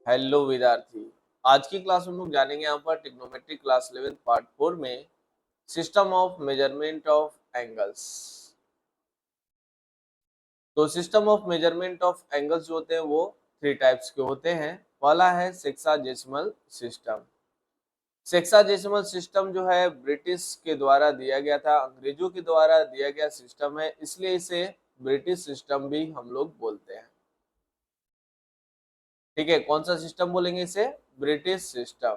Hello विद्यार्थी। आज की क्लास में हम लोग जानेंगे यहाँ पर ट्रिग्नोमेट्री क्लास 11 पार्ट 4 में system of measurement of angles. तो system of measurement of angles जो होते हैं वो 3 टाइप्स के होते हैं। पहला है सेक्साजेसिमल सिस्टम। सेक्साजेसिमल सिस्टम जो है ब्रिटिश के द्वारा दिया गया था, अंग्रेजों के द्वारा दिया गया सिस्टम है, इसलिए इसे ब्रिटिश सिस्टम भी हम लोग बोलते हैं। ठीक है, कौन सा सिस्टम बोलेंगे इसे? British system.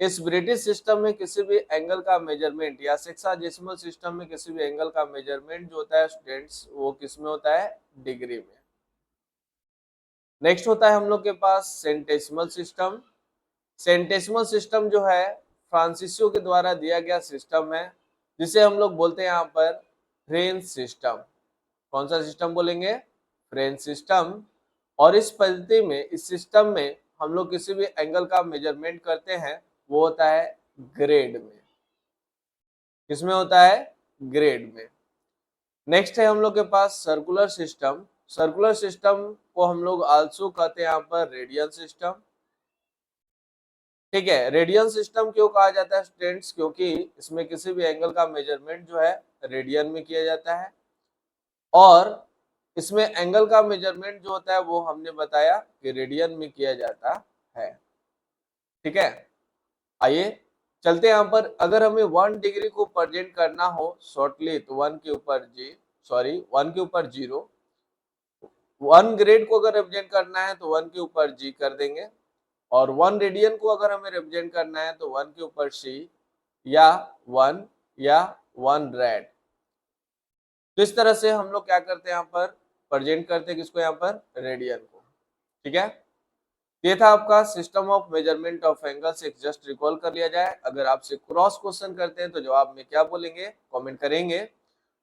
इस ब्रिटिश सिस्टम में किसी भी एंगल का मेजरमेंट या सेक्साजेसिमल सिस्टम में किसी भी एंगल का मेजरमेंट जो होता है स्टूडेंट्स, वो किस में होता है? डिग्री में। नेक्स्ट होता है हम लोग के पास सेंटेसिमल सिस्टम। सेंटेसिमल सिस्टम जो है फ्रांसीसियो के द्वारा दिया गया सिस्टम है, जिसे हम लोग बोलते हैं यहाँ पर फ्रेंच सिस्टम। कौन सा सिस्टम बोलेंगे? French system. और इस पद्धति में, इस सिस्टम में हम लोग किसी भी एंगल का मेजरमेंट करते हैं, वो होता है ग्रेड में। किसमें होता है? ग्रेड में। नेक्स्ट है हम लोग के पास सर्कुलर सिस्टम। सर्कुलर सिस्टम को हम लोग आल्सो कहते हैं यहाँ पर रेडियल सिस्टम। ठीक है, रेडियल सिस्टम क्यों कहा जाता है स्टूडेंट्स? क्योंकि इसमें किसी भी एंगल का मेजरमेंट जो है रेडियन में किया जाता है, और इसमें एंगल का मेजरमेंट जो होता है वो हमने बताया कि रेडियन में किया जाता है। ठीक है, आइए चलते हैं यहाँ पर। अगर हमें 1 डिग्री को प्रेजेंट करना हो शॉर्टली, तो 1 के ऊपर 0, 1 ग्रेड को अगर रिप्रेजेंट करना है तो 1 के ऊपर जी कर देंगे, और 1 रेडियन को अगर हमें रिप्रेजेंट करना है तो 1 के ऊपर सी या 1 या 1 रेड। तो इस तरह से हम लोग क्या करते हैं, यहाँ पर प्रेजेंट करते हैं किसको? यहाँ पर रेडियन को। ठीक है, ये था आपका system of measurement of angles. एक जस्ट रिकॉल कर लिया जाए। अगर आपसे क्रॉस क्वेश्चन करते हैं तो जवाब में क्या बोलेंगे? कमेंट करेंगे।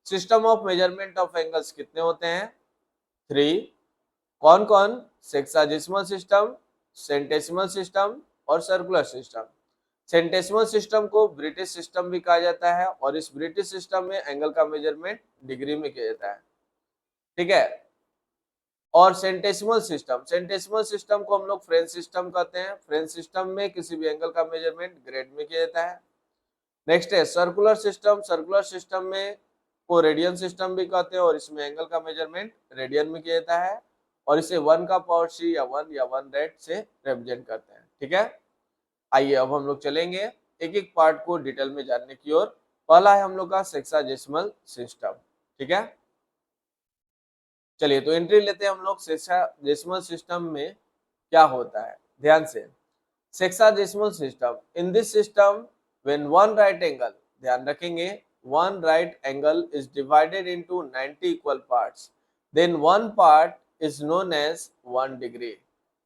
System of measurement of angles कितने होते हैं? 3। कौन कौन? सेक्साजेसिमल सिस्टम, सेंटेसिमल सिस्टम और सर्कुलर सिस्टम। सेंटेसिमल सिस्टम को ब्रिटिश सिस्टम भी कहा जाता है, और इस ब्रिटिश सिस्टम में एंगल का मेजरमेंट डिग्री में किया जाता है। ठीक है, और सेंटेसिमल सिस्टम, सेंटेसिमल सिस्टम को हम लोग फ्रेंच सिस्टम कहते हैं। फ्रेंच सिस्टम में किसी भी एंगल का मेजरमेंट ग्रेड में किया जाता है। नेक्स्ट है सर्कुलर सिस्टम। सर्कुलर सिस्टम में को रेडियन सिस्टम भी कहते हैं, और इसमें एंगल का मेजरमेंट रेडियन में किया जाता है, और इसे 1 का पावर सी या 1 या 1 रेड से रिप्रेजेंट करते हैं। ठीक है, आइए अब हम लोग चलेंगे एक एक पार्ट को डिटेल में जानने की ओर। पहला है हम लोग का सेक्साजेसिमल सिस्टम। ठीक है, चलिए तो एंट्री लेते हैं हम लोग सेक्साजेसिमल सिस्टम में क्या होता है। ध्यान से, sexagesimal system, in this system when one right angle, ध्यान रखेंगे, one right angle is divided into 90 equal parts, then one part is known as 1 degree.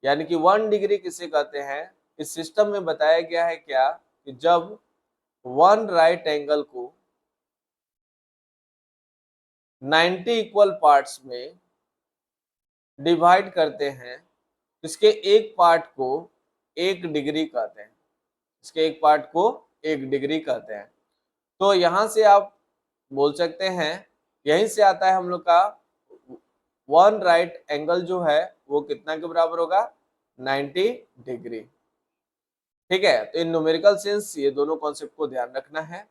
यानी कि 1 डिग्री किसे कहते हैं? इस सिस्टम में बताया गया है क्या कि जब वन राइट एंगल को 90 इक्वल पार्ट्स में डिवाइड करते हैं, इसके एक पार्ट को 1 डिग्री कहते हैं। इसके एक पार्ट को 1 डिग्री कहते हैं। तो यहां से आप बोल सकते हैं, यहीं से आता है हम लोग का वन राइट एंगल जो है वो कितना के बराबर होगा? 90 डिग्री। ठीक है, तो इन न्यूमेरिकल सेंस ये दोनों कॉन्सेप्ट को ध्यान रखना है।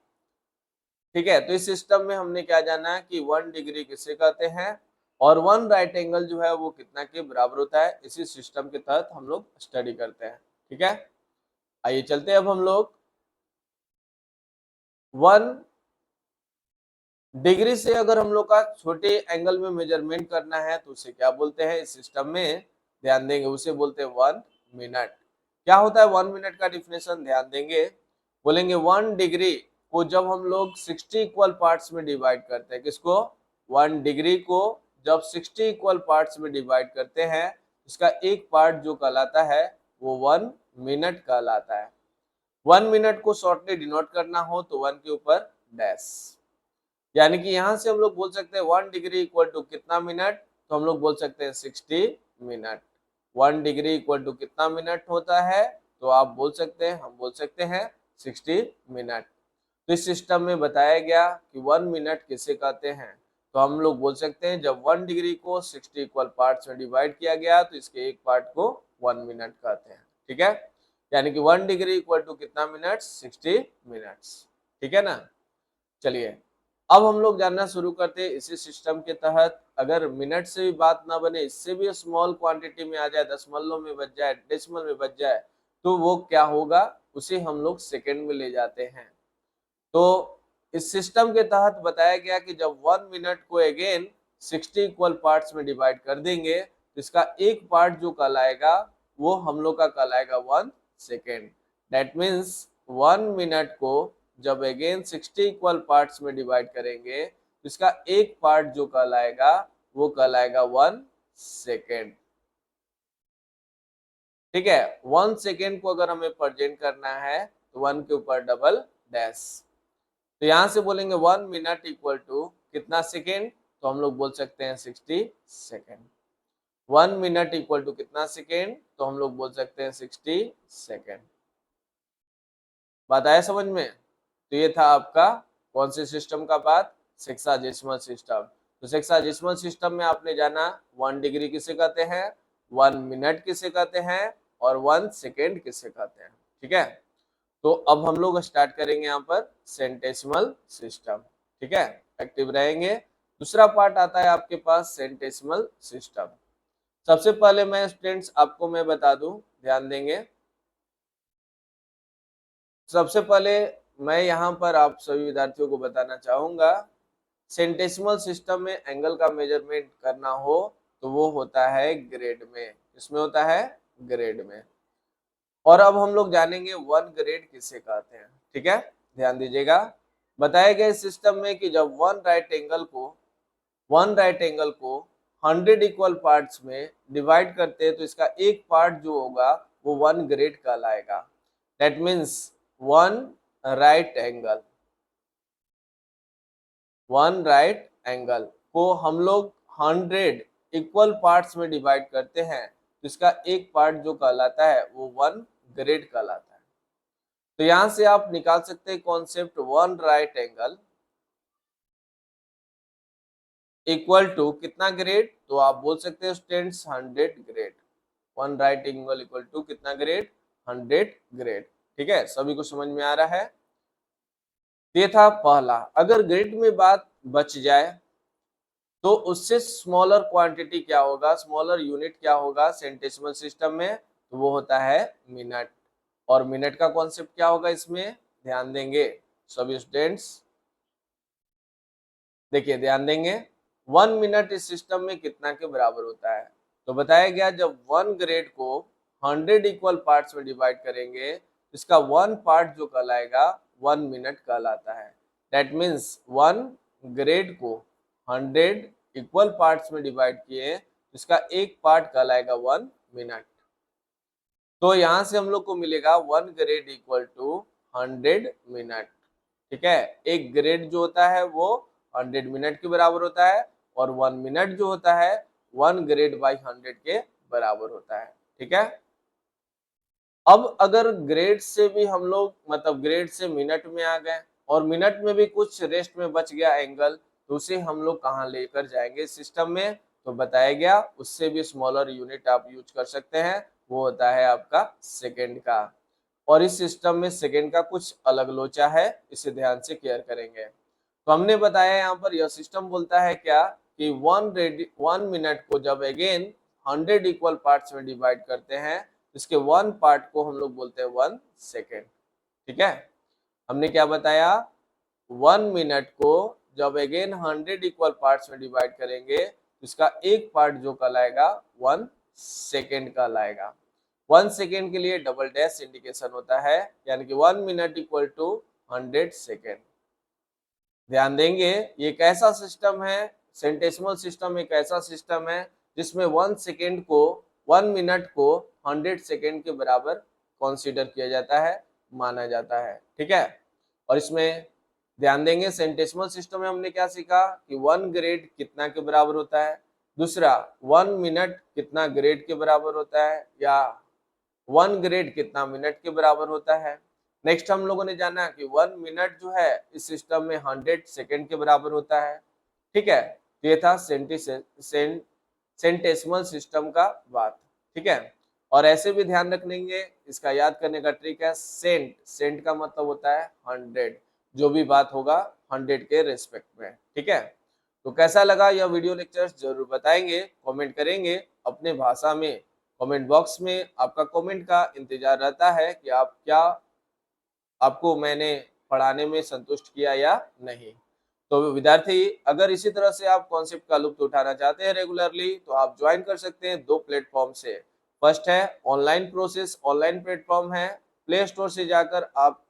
ठीक है, तो इस सिस्टम में हमने क्या जाना है कि 1 डिग्री किसे कहते हैं, और वन राइट एंगल जो है वो कितना के बराबर होता है, इसी सिस्टम के तहत हम लोग स्टडी करते हैं। ठीक है, आइए चलते हैं अब हम लोग 1 डिग्री से अगर हम लोग का छोटे एंगल में मेजरमेंट करना है तो उसे क्या बोलते हैं इस सिस्टम में? ध्यान देंगे, उसे बोलते हैं 1 मिनट। क्या होता है 1 मिनट का डिफिनेशन? ध्यान देंगे, बोलेंगे 1 डिग्री को जब हम लोग 60 इक्वल पार्ट्स में डिवाइड करते हैं, किसको? 1 डिग्री को जब 60 इक्वल पार्ट्स में डिवाइड करते हैं, इसका एक पार्ट जो कहलाता है वो 1 मिनट कहलाता है। 1 मिनट को शॉर्टली डिनोट करना हो तो 1 के ऊपर डैश। यानी कि यहां से हम लोग बोल सकते हैं 1 डिग्री इक्वल टू कितना मिनट? तो हम लोग बोल सकते हैं 60 मिनट। 1 डिग्री इक्वल टू कितना मिनट होता है? तो आप बोल सकते हैं, हम बोल सकते हैं 60 मिनट। तो इस सिस्टम में बताया गया कि 1 मिनट किसे कहते हैं, तो हम लोग बोल सकते हैं जब 1 डिग्री को 60 इक्वल पार्ट्स में डिवाइड किया गया तो इसके एक पार्ट को 1 मिनट कहते हैं। ठीक है, यानी कि 1 डिग्री इक्वल टू कितना मिनट, 60 मिनट्स। ठीक है ना। चलिए अब हम लोग जानना शुरू करते हैं इसी सिस्टम के तहत अगर मिनट से भी बात ना बने, इससे भी स्मॉल क्वांटिटी में आ जाए, दशमलव में बच जाए, डेसिमल में बच जाए, तो वो क्या होगा, उसे हम लोग सेकेंड में ले जाते हैं। तो इस सिस्टम के तहत बताया गया कि जब 1 मिनट को अगेन 60 इक्वल पार्ट्स में डिवाइड कर देंगे तो इसका एक पार्ट जो कहलाएगा वो हम लोग का कहलाएगा 1 सेकेंड। दैट मीन्स 1 मिनट को जब अगेन 60 इक्वल पार्ट्स में डिवाइड करेंगे तो इसका एक पार्ट जो कहलाएगा वो कहलाएगा 1 सेकेंड। ठीक है, 1 सेकेंड को अगर हमें प्रेजेंट करना है तो 1 के ऊपर डबल डैश, तो यहां से बोलेंगे 1 मिनट इक्वल टू कितना सेकेंड, तो हम लोग बोल सकते हैं 60 सेकेंड। 1 मिनट इक्वल टू कितना सेकेंड, तो हम लोग बोल सकते हैं 60 सेकेंड। बात आया समझ में। तो ये था आपका कौन से सिस्टम का बात, सेक्साडेसिमल सिस्टम। तो सेक्साडेसिमल सिस्टम में आपने जाना 1 डिग्री किसे कहते हैं, 1 मिनट किसे कहते हैं और 1 सेकेंड किसे कहते हैं। ठीक है, तो अब हम लोग स्टार्ट करेंगे यहाँ पर सेंटेसिमल सिस्टम। ठीक है, एक्टिव रहेंगे। दूसरा पार्ट आता है आपके पास सेंटेसिमल सिस्टम। सबसे पहले मैं स्टूडेंट्स आपको मैं बता दूं, ध्यान देंगे। सबसे पहले मैं यहाँ पर आप सभी विद्यार्थियों को बताना चाहूंगा, सेंटेसिमल सिस्टम में एंगल का मेजरमेंट करना हो तो वो होता है ग्रेड में। इसमें होता है ग्रेड में। और अब हम लोग जानेंगे 1 ग्रेड किसे कहते हैं। ठीक है, ध्यान दीजिएगा। बताए गए सिस्टम में कि जब 1 राइट एंगल को 100 इक्वल पार्ट्स में डिवाइड करते हैं तो इसका एक पार्ट जो होगा वो 1 ग्रेड कहलाएगा। दैट मीन्स 1 राइट एंगल को हम लोग 100 इक्वल पार्ट्स में डिवाइड करते हैं तो इसका एक पार्ट जो कहलाता है वो 1 ग्रेड कहलाता है। तो यहां से आप निकाल सकते हैं concept 1 right angle equal to कितना ग्रेड, तो आप बोल सकते हैं students 100 grade. 1 right angle equal to कितना ग्रेड, 100 ग्रेड। ठीक है, सभी को समझ में आ रहा है। ये था पहला। अगर ग्रेड में बात बच जाए तो उससे स्मॉलर क्वांटिटी क्या होगा, स्मॉलर यूनिट क्या होगा सेंटेसिमल सिस्टम में, तो वो होता है मिनट। और मिनट का कॉन्सेप्ट क्या होगा इसमें, ध्यान देंगे सभी स्टूडेंट्स। देखिए ध्यान देंगे, 1 मिनट इस सिस्टम में कितना के बराबर होता है, तो बताया गया जब 1 ग्रेड को 100 इक्वल पार्ट्स में डिवाइड करेंगे इसका 1 पार्ट जो कहलाएगा 1 मिनट कहलाता है। दैट मीन्स 1 ग्रेड को 100 इक्वल पार्ट्स में डिवाइड किए इसका एक पार्ट कहलाएगा 1 मिनट। तो यहां से हम लोग को मिलेगा 1 ग्रेड इक्वल टू 100 मिनट। ठीक है, एक ग्रेड जो होता है वो 100 मिनट के बराबर होता है और 1 मिनट जो होता है 1 ग्रेड बाई 100 के बराबर होता है। ठीक है, अब अगर ग्रेड से भी हम लोग मतलब ग्रेड से मिनट में आ गए और मिनट में भी कुछ रेस्ट में बच गया एंगल, तो उसे हम लोग कहाँ लेकर जाएंगे सिस्टम में, तो बताया गया उससे भी स्मॉलर यूनिट आप यूज कर सकते हैं, वो होता है आपका सेकेंड का। और इस सिस्टम में सेकेंड का कुछ अलग लोचा है, इसे ध्यान से केयर करेंगे। तो हमने बताया यहाँ पर यह सिस्टम बोलता है क्या कि 1 मिनट को जब अगेन 100 इक्वल पार्ट्स में डिवाइड करते हैं इसके 1 पार्ट को हम लोग बोलते हैं 1 सेकेंड। ठीक है, हमने क्या बताया, 1 मिनट को जब अगेन 100 इक्वल पार्ट्स में डिवाइड करेंगे इसका एक पार्ट जो कहलाएगा 1 सेकेंड कहलाएगा। 1 सेकेंड के लिए डबल डैश इंडिकेशन होता है, यानी कि 1 मिनट इक्वल टू 100 सेकेंड। ध्यान देंगे ये एक ऐसा सिस्टम है, सेंटेसिमल सिस्टम एक ऐसा सिस्टम है जिसमें 1 सेकेंड को 1 मिनट को 100 सेकेंड के बराबर कंसीडर किया जाता है, माना जाता है। ठीक है, और इसमें ध्यान देंगे सेंटेसिमल सिस्टम में हमने क्या सीखा कि 1 ग्रेड कितना के बराबर होता है, दूसरा 1 मिनट कितना ग्रेड के बराबर होता है, या 1 ग्रेड कितना मिनट के बराबर होता है। नेक्स्ट हम लोगों ने जाना कि 1 मिनट जो है इस सिस्टम में 100 सेकेंड के बराबर होता है। ठीक है, तो ये था सेंटेसिमल सिस्टम का बात, ठीक है। और ऐसे भी ध्यान रखेंगे, इसका याद करने का ट्रिक है सेंट का मतलब होता है 100, जो भी बात होगा 100 के रेस्पेक्ट में, ठीक है। तो कैसा लगा यह वीडियो लेक्चर जरूर बताएंगे, कमेंट करेंगे अपने भाषा में। कमेंट बॉक्स में आपका कमेंट का इंतजार रहता है कि आपको मैंने पढ़ाने में संतुष्ट किया या नहीं। तो विद्यार्थी, अगर इसी तरह से आप कॉन्सेप्ट का लुत्फ उठाना चाहते हैं रेगुलरली, तो आप ज्वाइन कर सकते हैं 2 प्लेटफॉर्म से। फर्स्ट है ऑनलाइन प्रोसेस, ऑनलाइन प्लेटफॉर्म है, प्ले स्टोर से जाकर आप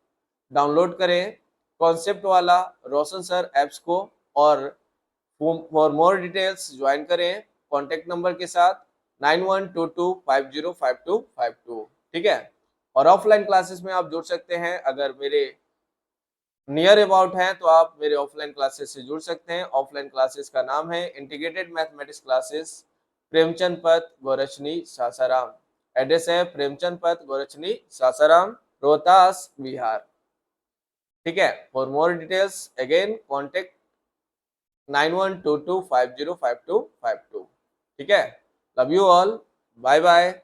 डाउनलोड करें कॉन्सेप्ट वाला रोशन सर ऐप्स को, और फॉर मोर डिटेल्स ज्वाइन करें कॉन्टेक्ट नंबर के साथ 9122505252, ठीक है। और ऑफलाइन क्लासेस में आप जुड़ सकते हैं, अगर मेरे नियर अबाउट हैं तो आप मेरे ऑफलाइन क्लासेस से जुड़ सकते हैं। ऑफलाइन क्लासेस का नाम है इंटीग्रेटेड मैथमेटिक्स क्लासेस, प्रेमचंद पथ, गोरचनी, सासाराम। एड्रेस है प्रेमचंद पथ, गोरचनी, सासाराम, रोहतास, बिहार, ठीक है। For more details again contact 9122505252, ठीक है। Love you all, bye bye.